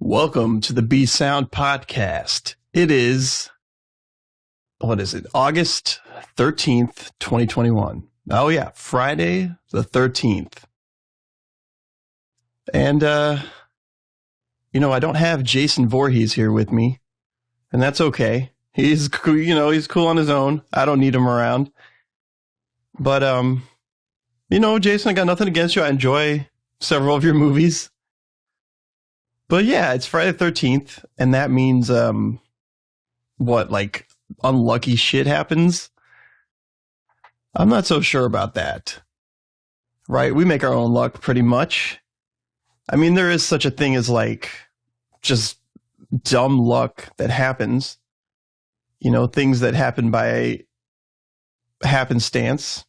Welcome to the B Sound Podcast. It is, August 13th, 2021. Oh yeah, Friday the 13th. And, I don't have Jason Voorhees here with me, and that's okay. He's cool on his own. I don't need him around. But, Jason, I got nothing against you. I enjoy several of your movies. But yeah, it's Friday the 13th, and that means, unlucky shit happens? I'm not so sure about that. Right? We make our own luck, pretty much. I mean, there is such a thing as, just dumb luck that happens. Things that happen by happenstance.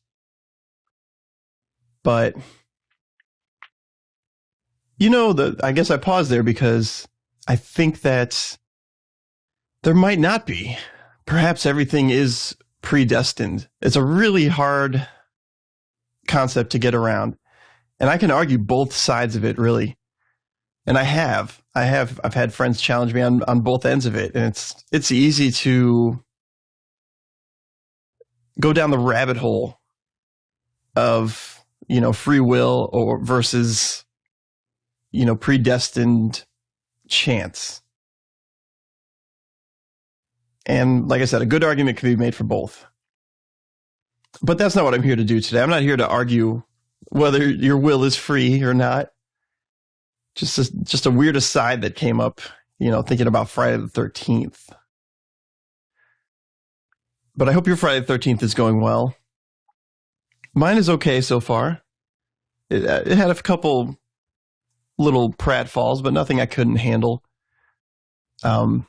But... I guess I paused there because I think that there might not be. Perhaps everything is predestined. It's a really hard concept to get around. And I can argue both sides of it, really. And I've had friends challenge me on both ends of it. And it's easy to go down the rabbit hole of, free will or versus... predestined chance. And like I said, a good argument can be made for both. But that's not what I'm here to do today. I'm not here to argue whether your will is free or not. Just a weird aside that came up, thinking about Friday the 13th. But I hope your Friday the 13th is going well. Mine is okay so far. It had a couple little pratfalls, but nothing I couldn't handle. I'll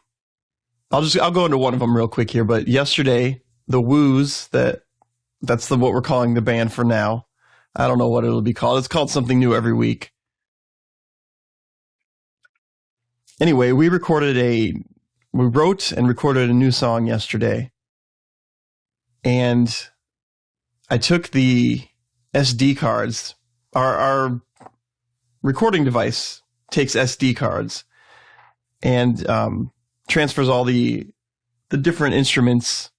go into one of them real quick here. But yesterday, the Woos, that's what we're calling the band for now. I don't know what it'll be called. It's called something new every week. Anyway, we wrote and recorded a new song yesterday, and I took the SD cards. Our recording device takes SD cards and transfers all the different instruments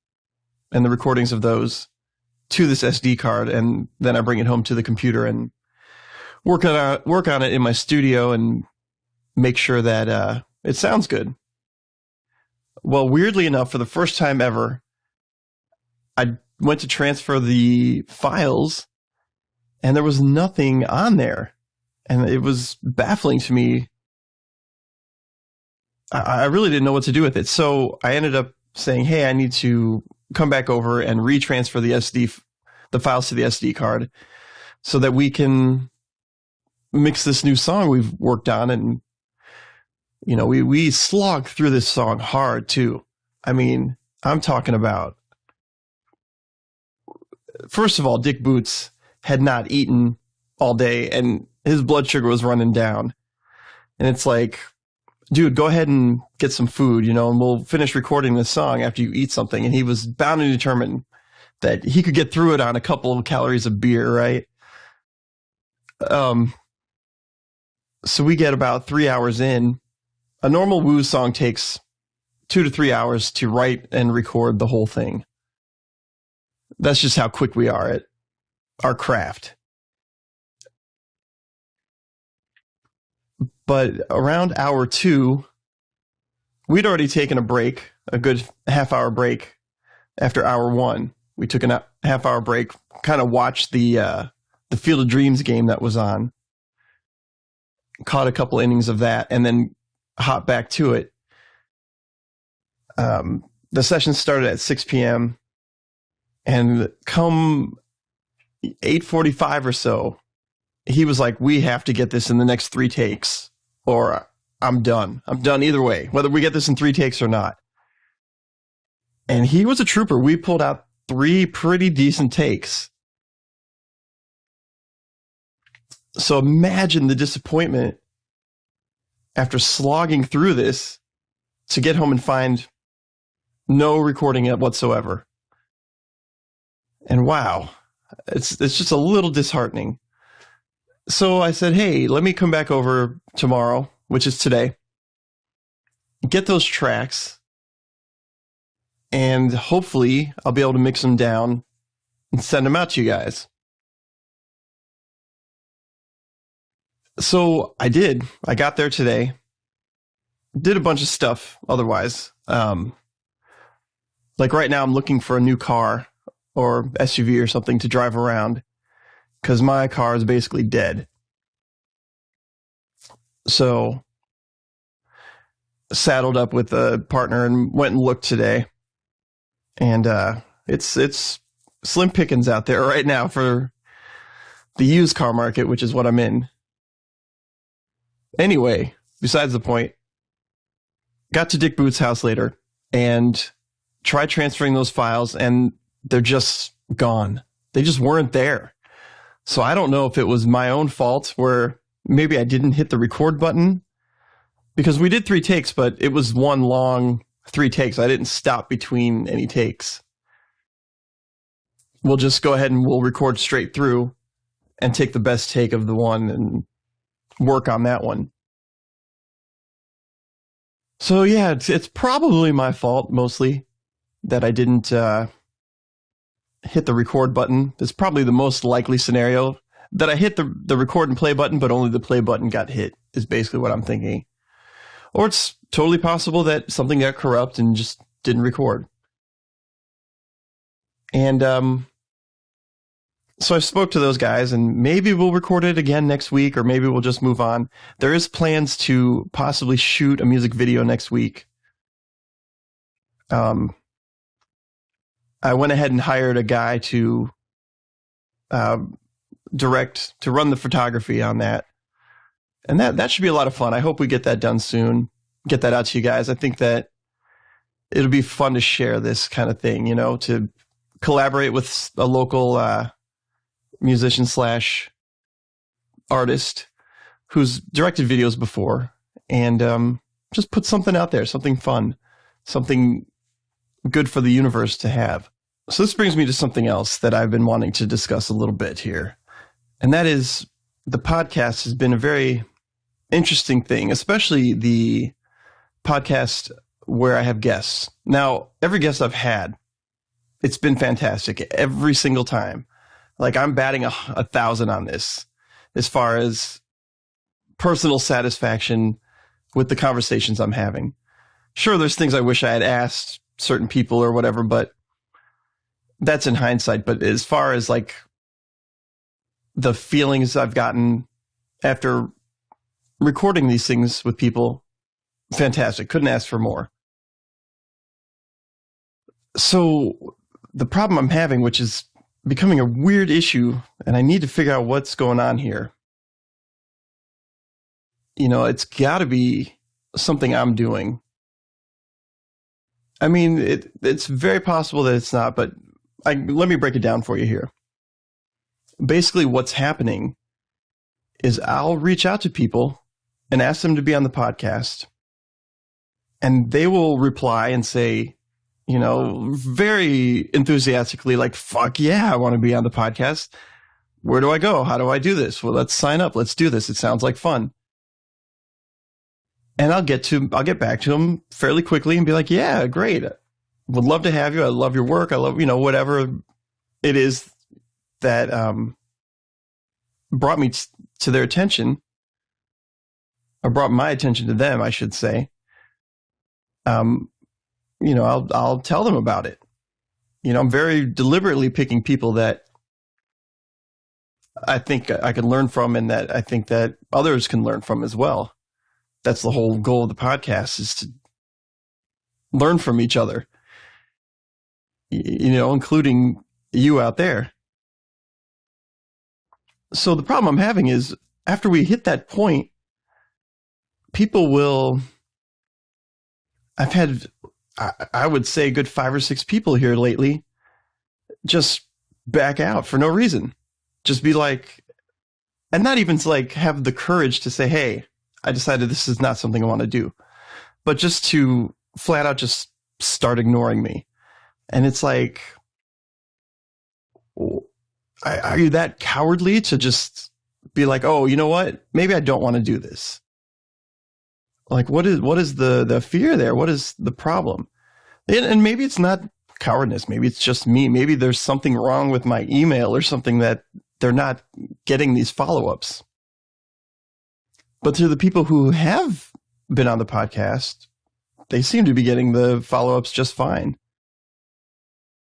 and the recordings of those to this SD card, and then I bring it home to the computer and work on it in my studio and make sure that it sounds good. Well, weirdly enough, for the first time ever, I went to transfer the files, and there was nothing on there. And it was baffling to me. I really didn't know what to do with it. So I ended up saying, hey, I need to come back over and retransfer the files to the SD card so that we can mix this new song we've worked on. And, we slogged through this song hard, too. I mean, I'm talking about, first of all, Dick Boots had not eaten all day, and his blood sugar was running down. And it's like, dude, go ahead and get some food, and we'll finish recording this song after you eat something. And he was bound and determined that he could get through it on a couple of calories of beer, right? So we get about 3 hours in. A normal Woo song takes 2 to 3 hours to write and record the whole thing. That's just how quick we are at our craft. But around hour 2, we'd already taken a break, a good half-hour break after hour 1. We took a half-hour break, kind of watched the Field of Dreams game that was on, caught a couple innings of that, and then hopped back to it. The session started at 6 p.m., and come 8:45 or so, he was like, we have to get this in the next 3 takes, or I'm done. I'm done either way, whether we get this in 3 takes or not. And he was a trooper. We pulled out 3 pretty decent takes. So imagine the disappointment after slogging through this to get home and find no recording whatsoever. And wow, it's just a little disheartening. So I said, hey, let me come back over tomorrow, which is today, get those tracks, and hopefully I'll be able to mix them down and send them out to you guys. So I did. I got there today. Did a bunch of stuff otherwise. Like right now I'm looking for a new car or SUV or something to drive around because my car is basically dead. So saddled up with a partner and went and looked today. And it's slim pickings out there right now for the used car market, which is what I'm in. Anyway, besides the point, got to Dick Boots' house later and tried transferring those files, and they're just gone. They just weren't there. So I don't know if it was my own fault where maybe I didn't hit the record button, because we did 3 takes, but it was one long 3 takes. I didn't stop between any takes. We'll just go ahead and we'll record straight through and take the best take of the one and work on that one. So yeah, it's probably my fault mostly that I didn't hit the record button. It's probably the most likely scenario that I hit the record and play button, but only the play button got hit, is basically what I'm thinking. Or it's totally possible that something got corrupt and just didn't record. And so I spoke to those guys, and maybe we'll record it again next week, or maybe we'll just move on. There is plans to possibly shoot a music video next week. I went ahead and hired a guy to run the photography on that. And that should be a lot of fun. I hope we get that done soon, get that out to you guys. I think that it'll be fun to share this kind of thing, to collaborate with a local musician / artist who's directed videos before, and just put something out there, something fun, something good for the universe to have. So this brings me to something else that I've been wanting to discuss a little bit here. And that is, the podcast has been a very interesting thing, especially the podcast where I have guests. Now, every guest I've had, it's been fantastic every single time. Like, I'm batting 1,000 on this as far as personal satisfaction with the conversations I'm having. Sure, there's things I wish I had asked certain people or whatever, but that's in hindsight. But as far as like the feelings I've gotten after recording these things with people, fantastic. Couldn't ask for more. So the problem I'm having, which is becoming a weird issue, and I need to figure out what's going on here. It's got to be something I'm doing. I mean, it's very possible that it's not, but let me break it down for you here. Basically, what's happening is I'll reach out to people and ask them to be on the podcast, and they will reply and say, very enthusiastically, like, fuck yeah, I want to be on the podcast. Where do I go? How do I do this? Well, let's sign up. Let's do this. It sounds like fun. And I'll get back to them fairly quickly and be like, yeah, great. Would love to have you. I love your work. I love, whatever it is that brought me to their attention, or brought my attention to them, I should say. I'll tell them about it. I'm very deliberately picking people that I think I can learn from, and that I think that others can learn from as well. That's the whole goal of the podcast, is to learn from each other, including you out there. So the problem I'm having is, after we hit that point, I've had, I would say, a good 5 or 6 people here lately just back out for no reason. Just be like, and not even to like have the courage to say, hey, I decided this is not something I want to do, but just to flat out just start ignoring me. And it's like, are you that cowardly to just be like, oh, you know what? Maybe I don't want to do this. Like, what is the fear there? What is the problem? And maybe it's not cowardness. Maybe it's just me. Maybe there's something wrong with my email or something that they're not getting these follow-ups. But to the people who have been on the podcast, they seem to be getting the follow-ups just fine.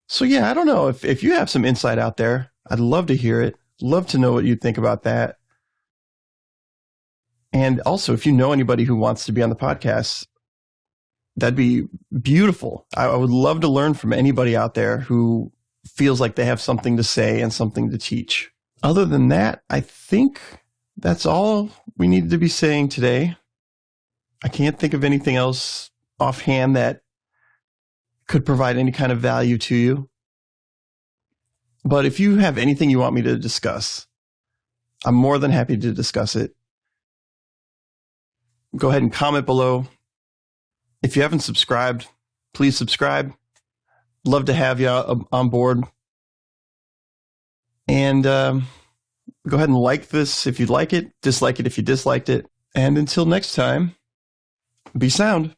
So yeah, I don't know. If you have some insight out there, I'd love to hear it. Love to know what you think about that. And also, if you know anybody who wants to be on the podcast, that'd be beautiful. I would love to learn from anybody out there who feels like they have something to say and something to teach. Other than that, I think that's all we needed to be saying today. I can't think of anything else offhand that could provide any kind of value to you. But if you have anything you want me to discuss, I'm more than happy to discuss it. Go ahead and comment below. If you haven't subscribed, please subscribe. Love to have you on board. And go ahead and like this if you like it, dislike it if you disliked it. And until next time, be sound.